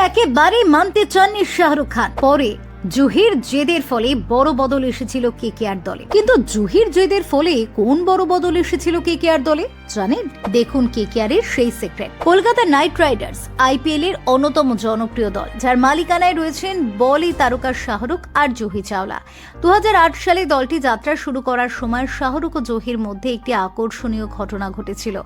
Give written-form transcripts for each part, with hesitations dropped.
একেবারেই মানতে চাননি শাহরুখ খান। পরে জুহির জেদের ফলে বড় বদল এসেছিল কেকেআর দলে। কিন্তু জুহির জেদের ফলে কোন বড় বদল এসেছিল কেকেআর দলে জানেন? দেখুন কেকেআর এর সেই secret. Kolkata night Riders IPL এর অন্যতম জনপ্রিয় দল, যার মালিকানায় রয়েছেন বলি তারকা শাহরুখ আর জুহি চাওলা। 2008 সালে দলটি যাত্রা শুরু করার সময় শাহরুখ ও জুহির মধ্যে একটি আকর্ষণীয় ঘটনা ঘটেছিল,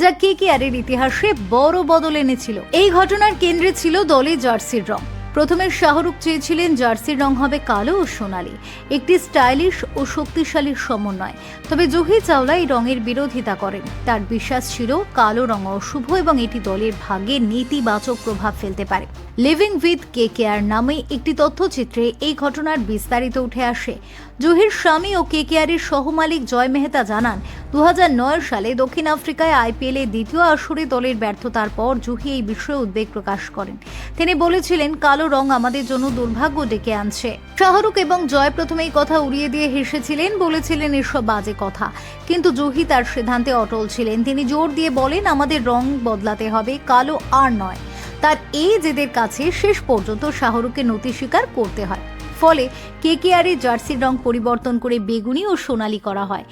যা কেকেআর এর ইতিহাসে বড় বদল এনেছিল। এই ঘটনার কেন্দ্রে ছিল দলের জার্সির রং। প্রথমে শাহরুখ চেয়েছিলেন জার্সির রং হবে কালো ও সোনালী, একটি স্টাইলিশ ও শক্তিশালী সমন্বয়। তবে জুহি চাওলা এই রঙের বিরোধিতা করেন। তার বিশ্বাস ছিল কালো রং অশুভ এবং এটি দলের ভাগ্যে নেতিবাচক প্রভাব ফেলতে পারে। লিভিং উইথ কেকেআর নামে একটি তথ্যচিত্রে এই ঘটনার বিস্তারিত উঠে আসে। জুহির স্বামী ও কেকেআর এর সহমালিক জয় মেহতা জানান, 2009 সালে দক্ষিণ আফ্রিকায় আইপিএল এর দ্বিতীয় আসরে দলের ব্যর্থতার পর জুহি এই বিষয়ে উদ্বেগ প্রকাশ করেন। তিনি বলেছিলেন, কালো রং আমাদের জন্য দুর্ভাগ্য ডেকে আনছে। শাহরুখ এবং জয় প্রথমেই কথা উড়িয়ে দিয়ে হেসেছিলেন, বলেছিলেন এসব বাজে কথা। কিন্তু জুহি তার সিদ্ধান্তে অটল ছিলেন। তিনি জোর দিয়ে বলেন, আমাদের রং বদলাতে হবে, কালো আর নয়। তার এই জেদের কাছে শেষ পর্যন্ত শাহরুখকে নতি স্বীকার করতে হয়। ফলে কেকেআর এর জার্সির রং পরিবর্তন করে বেগুনি ও সোনালী করা হয়।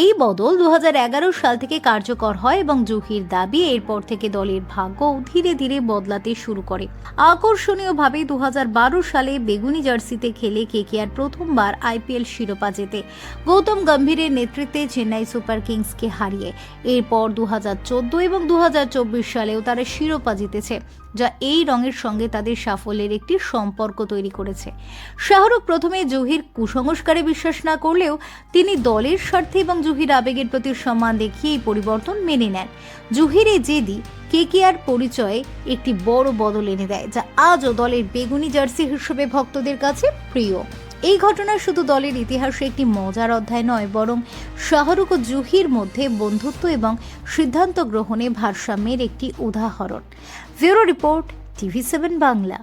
এই বদল 2011 সাল থেকে কার্যকর হয় এবং জুহির দাবি এরপর থেকে দলের ভাগ্য ধীরে ধীরে বদলাতে শুরু করে। আকর্ষণীয়ভাবে 2012 সালে বেগুনি জার্সিতে খেলে কেকেআর প্রথমবার আইপিএল শিরোপা জেতে, গৌতম গম্ভীরের নেতৃত্বে চেন্নাই সুপার কিংসকে হারিয়ে। এরপর 2014 এবং 2024 সালেও তারা শিরোপা জিতেছে, যা এই রঙের সঙ্গে তাদের সাফল্যের একটি সম্পর্ক তৈরি করেছে। শাহরুখ প্রথমে জুহির কুসংস্কারে বিশ্বাস না করলেও তিনি দলের স্বার্থে এবং জুহির আবেগের প্রতি সম্মান দেখিয়ে এই পরিবর্তন মেনে নেন। জুহির এই জেদি কেকেআর পরিচয়ে একটি বড় বদল এনে দেয়, যা আজও দলের বেগুনি জার্সি হিসেবে ভক্তদের কাছে প্রিয়। এই ঘটনা শুধু দলের ইতিহাসে একটি মজার অধ্যায় নয়, বরং শাহরুখ ও জুহির মধ্যে বন্ধুত্ব এবং সিদ্ধান্ত গ্রহণে ভারসাম্যের একটি উদাহরণ। Bureau report, TV7 Bangla.